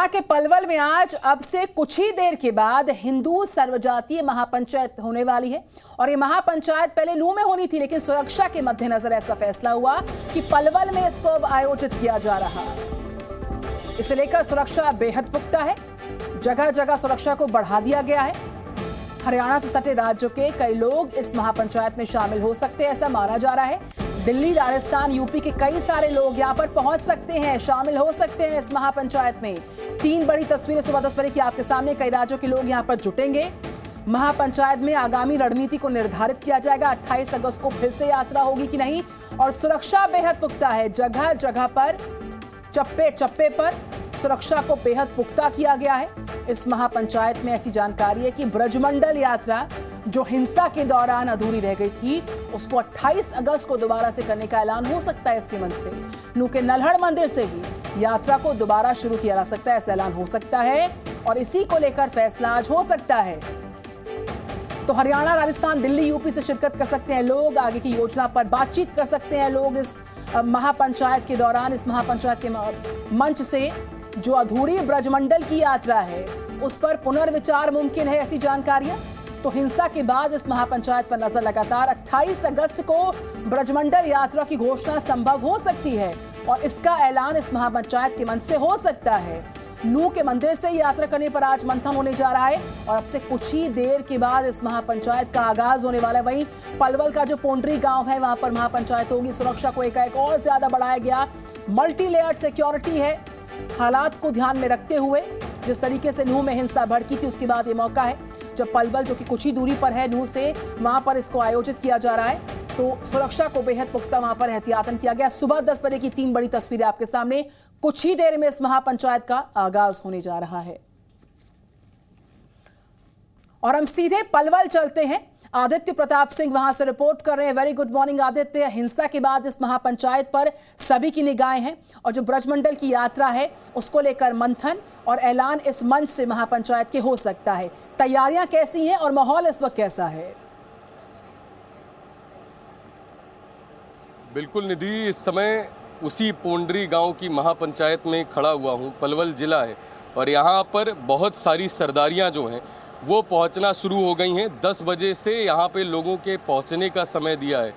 हरियाणा के पलवल में आज अब से कुछ ही देर के बाद हिंदू सर्वजातीय महापंचायत होने वाली है और ये महापंचायत पहले नूह में होनी थी, लेकिन सुरक्षा के मद्देनजर ऐसा फैसला हुआ कि पलवल में इसको अब आयोजित किया जा रहा है। इसे लेकर सुरक्षा बेहद पुख्ता है, जगह जगह सुरक्षा को बढ़ा दिया गया है। हरियाणा से सटे राज्यों के कई लोग इस महापंचायत में शामिल हो सकते हैं, ऐसा माना जा रहा है। दिल्ली, राजस्थान, यूपी के कई सारे लोग यहां पर पहुंच सकते हैं, शामिल हो सकते हैं इस महापंचायत में। 3 बड़ी तस्वीरें सुबह 10 बजे की आपके सामने। कई राज्यों के लोग यहां पर जुटेंगे। महापंचायत में आगामी रणनीति को निर्धारित किया जाएगा। 28 अगस्त को फिर से यात्रा होगी कि नहीं, और सुरक्षा बेहद पुख्ता है। जगह जगह पर, चप्पे चप्पे पर सुरक्षा को बेहद पुख्ता किया गया है। इस महापंचायत में ऐसी जानकारी है कि ब्रजमंडल यात्रा जो हिंसा के दौरान अधूरी रह गई थी, उसको 28 अगस्त को दोबारा से करने का ऐलान हो सकता है। इसके मन से नूह के नल्हड़ मंदिर से ही यात्रा को दोबारा शुरू किया जा सकता है, ऐसा ऐलान हो सकता है और इसी को लेकर फैसला आज हो सकता है। तो हरियाणा, राजस्थान, दिल्ली, यूपी से शिरकत कर सकते हैं लोग। आगे की योजना पर बातचीत कर सकते हैं लोग इस महापंचायत के दौरान। इस महापंचायत के मंच से जो अधूरी ब्रजमंडल की यात्रा है उस पर पुनर्विचार मुमकिन है, ऐसी जानकारियां। तो हिंसा के बाद इस महापंचायत पर नजर लगातार। 28 अगस्त को ब्रजमंडल यात्रा की घोषणा संभव हो सकती है और इसका ऐलान इस महापंचायत के मंच से हो सकता है। नूह के मंदिर से यात्रा करने पर आज मंथन होने जा रहा है और अब से कुछ ही देर के बाद इस महापंचायत का आगाज होने वाला है। वहीं पलवल का जो पोंड्री गांव है, वहां पर महापंचायत होगी। सुरक्षा को एकाएक और ज्यादा बढ़ाया गया। मल्टी लेयर्ड सिक्योरिटी है। हालात को ध्यान में रखते हुए, जिस तरीके से नूह में हिंसा भड़की थी, उसके बाद ये मौका है जब पलवल, जो कि कुछ ही दूरी पर है नूह से, वहां पर इसको आयोजित किया जा रहा है। तो सुरक्षा को बेहद पुख्ता वहां पर एहतियातन किया गया। सुबह 10 बजे की 3 बड़ी तस्वीरें आपके सामने। कुछ ही देर में इस महापंचायत का आगाज होने जा रहा है और हम सीधे पलवल चलते हैं। आदित्य प्रताप सिंह वहां से रिपोर्ट कर रहे हैं। Very good morning Aditya. हिंसा के बाद इस महापंचायत पर सभी की निगाहें हैं और जो ब्रजमंडल की यात्रा है उसको लेकर मंथन और ऐलान इस मंच से महापंचायत के हो सकता है। तैयारियां कैसी हैं और माहौल इस वक्त कैसा है? बिल्कुल निधि, इस समय उसी पोंड्री गांव की महापंचायत में खड़ा हुआ हूं। पलवल जिला है और यहां पर बहुत सारी सरदारियां जो हैं वो पहुंचना शुरू हो गई हैं। 10 बजे से यहाँ पे लोगों के पहुंचने का समय दिया है।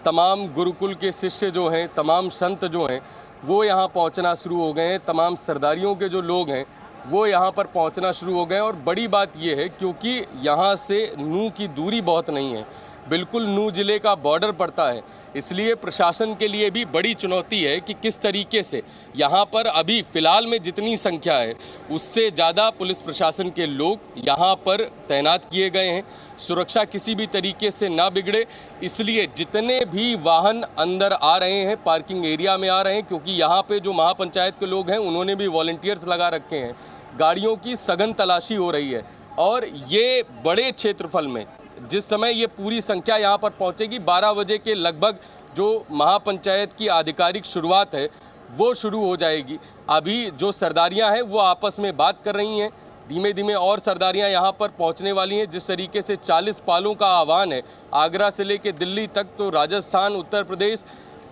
तमाम गुरुकुल के शिष्य जो हैं, तमाम संत जो हैं, वो यहाँ पहुंचना शुरू हो गए हैं। तमाम सरदारियों के जो लोग हैं वो यहाँ पर पहुंचना शुरू हो गए। और बड़ी बात ये है, क्योंकि यहाँ से नूह की दूरी बहुत नहीं है, बिल्कुल नूह जिले का बॉर्डर पड़ता है, इसलिए प्रशासन के लिए भी बड़ी चुनौती है कि किस तरीके से यहाँ पर अभी फ़िलहाल में जितनी संख्या है उससे ज़्यादा पुलिस प्रशासन के लोग यहाँ पर तैनात किए गए हैं। सुरक्षा किसी भी तरीके से ना बिगड़े, इसलिए जितने भी वाहन अंदर आ रहे हैं पार्किंग एरिया में आ रहे हैं, क्योंकि यहाँ पे जो महापंचायत के लोग हैं उन्होंने भी वॉलंटियर्स लगा रखे हैं। गाड़ियों की सघन तलाशी हो रही है और ये बड़े क्षेत्रफल में जिस समय ये पूरी संख्या यहाँ पर पहुँचेगी, 12 बजे के लगभग जो महापंचायत की आधिकारिक शुरुआत है वो शुरू हो जाएगी। अभी जो सरदारियाँ हैं वो आपस में बात कर रही हैं। धीमे धीमे और सरदारियाँ यहाँ पर पहुँचने वाली हैं। जिस तरीके से 40 पालों का आह्वान है आगरा से लेकर दिल्ली तक, तो राजस्थान, उत्तर प्रदेश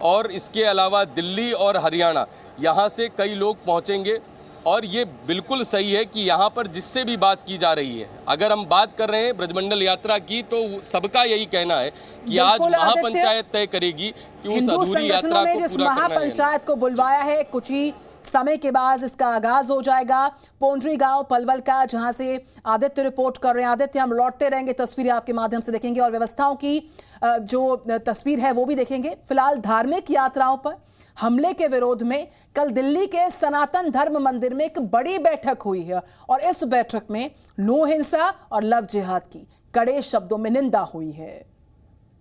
और इसके अलावा दिल्ली और हरियाणा, यहाँ से कई लोग पहुँचेंगे। और ये बिल्कुल सही है कि यहाँ पर जिससे भी बात की जा रही है, अगर हम बात कर रहे हैं ब्रजमंडल यात्रा की, तो सबका यही कहना है कि आज महापंचायत तय करेगी कि उस अधूरी यात्रा को पूरा करना है। महापंचायत को बुलवाया है, कुछ ही समय के बाद इसका आगाज हो जाएगा। पोंड्री गांव पलवल का, जहां से आदित्य रिपोर्ट कर रहे हैं। आदित्य, हम लौटते रहेंगे, तस्वीरें आपके माध्यम से देखेंगे और व्यवस्थाओं की जो तस्वीर है वो भी देखेंगे। फिलहाल धार्मिक यात्राओं पर हमले के विरोध में कल दिल्ली के सनातन धर्म मंदिर में एक बड़ी बैठक हुई है और इस बैठक में नूह हिंसा और लव जिहाद की कड़े शब्दों में निंदा हुई है।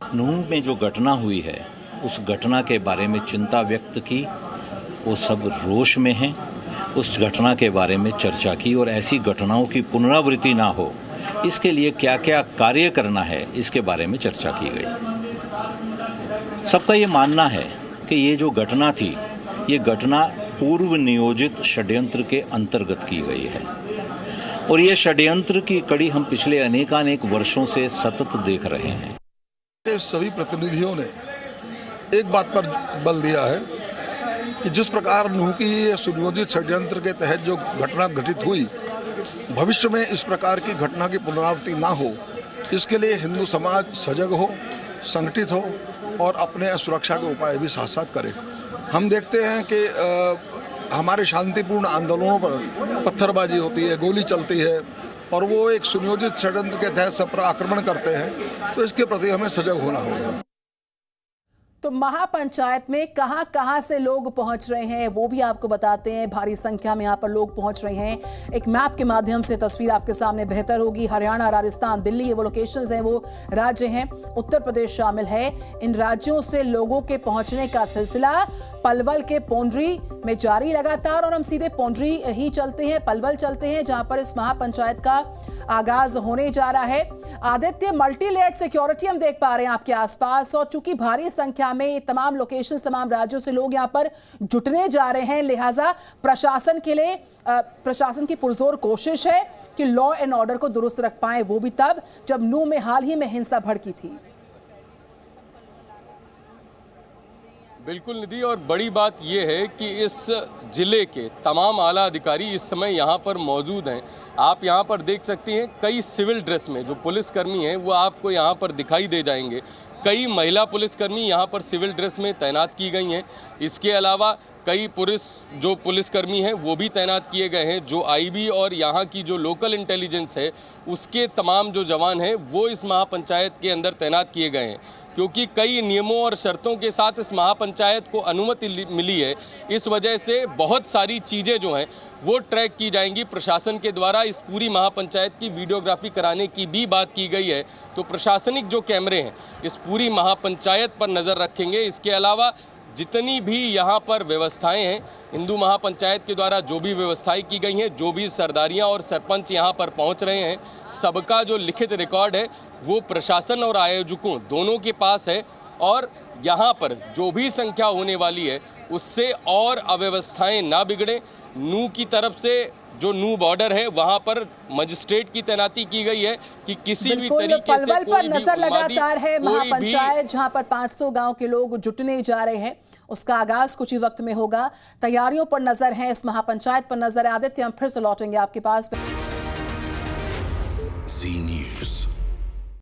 नूह में जो घटना हुई है उस घटना के बारे में चिंता व्यक्त की। वो सब रोष में हैं। उस घटना के बारे में चर्चा की और ऐसी घटनाओं की पुनरावृत्ति ना हो, इसके लिए क्या क्या कार्य करना है, इसके बारे में चर्चा की गई। सबका ये मानना है कि ये जो घटना थी, ये घटना पूर्व नियोजित षड्यंत्र के अंतर्गत की गई है और ये षड्यंत्र की कड़ी हम पिछले अनेकानेक वर्षों से सतत देख रहे हैं। सभी प्रतिनिधियों ने एक बात पर बल दिया है कि जिस प्रकार नूह की सुनियोजित षड्यंत्र के तहत जो घटना घटित हुई, भविष्य में इस प्रकार की घटना की पुनरावृत्ति ना हो, इसके लिए हिंदू समाज सजग हो, संगठित हो और अपने सुरक्षा के उपाय भी साथ साथ करे। हम देखते हैं कि हमारे शांतिपूर्ण आंदोलनों पर पत्थरबाजी होती है, गोली चलती है और वो एक सुनियोजित षड्यंत्र के तहत सब पर आक्रमण करते हैं, तो इसके प्रति हमें सजग होना होगा। तो महापंचायत में कहां से लोग पहुंच रहे हैं वो भी आपको बताते हैं। भारी संख्या में यहां पर लोग पहुंच रहे हैं। एक मैप के माध्यम से तस्वीर आपके सामने बेहतर होगी। हरियाणा, राजस्थान, दिल्ली, ये वो लोकेशंस हैं, वो राज्य हैं। उत्तर प्रदेश शामिल है। इन राज्यों से लोगों के पहुंचने का सिलसिला पलवल के पोंड्री में जारी लगातार, और हम सीधे पोंड्री ही चलते हैं, पलवल चलते हैं, जहां पर इस महापंचायत का आगाज होने जा रहा है। आदित्य, मल्टी लेयर्ड सिक्योरिटी हम देख पा रहे हैं आपके आसपास, और चूंकि भारी संख्या में तमाम लोकेशन, तमाम राज्यों से लोग यहां पर जुटने जा रहे हैं, लिहाजा प्रशासन के लिए प्रशासन की पुरजोर कोशिश है कि लॉ एंड ऑर्डर को दुरुस्त रख पाए, वो भी तब जब नूह में हाल ही में हिंसा भड़की थी। बिल्कुल निधि, और बड़ी बात यह है कि इस जिले के तमाम आला अधिकारी इस समय यहाँ पर मौजूद हैं। आप यहाँ पर देख सकते हैं कई सिविल ड्रेस में जो पुलिसकर्मी हैं वो आपको यहाँ पर दिखाई दे जाएंगे। कई महिला पुलिसकर्मी यहाँ पर सिविल ड्रेस में तैनात की गई हैं। इसके अलावा कई पुलिसकर्मी हैं वो भी तैनात किए गए हैं। जो आईबी और यहाँ की जो लोकल इंटेलिजेंस है उसके तमाम जो जवान हैं वो इस महापंचायत के अंदर तैनात किए गए हैं, क्योंकि कई नियमों और शर्तों के साथ इस महापंचायत को अनुमति मिली है। इस वजह से बहुत सारी चीज़ें जो हैं वो ट्रैक की जाएंगी प्रशासन के द्वारा। इस पूरी महापंचायत की वीडियोग्राफी कराने की भी बात की गई है, तो प्रशासनिक जो कैमरे हैं इस पूरी महापंचायत पर नज़र रखेंगे। इसके अलावा जितनी भी यहाँ पर व्यवस्थाएं हैं, हिंदू महापंचायत के द्वारा जो भी व्यवस्थाएं की गई हैं, जो भी सरदारियाँ और सरपंच यहाँ पर पहुँच रहे हैं, सबका जो लिखित रिकॉर्ड है वो प्रशासन और आयोजकों दोनों के पास है। और यहाँ पर जो भी संख्या होने वाली है उससे और अव्यवस्थाएं ना बिगड़े, नूह की तरफ से जो नूह बॉर्डर है वहाँ पर मजिस्ट्रेट की तैनाती की गई है कि किसी भी तरीके से पलवल पर नजर लगातार है। कोई महापंचायत जहां पर 500 गांव के लोग जुटने जा रहे हैं, उसका आगाज कुछ ही वक्त में होगा। तैयारियों पर नजर है, इस महापंचायत पर नजर है। आदित्य, हम फिर से लौटेंगे आपके पास।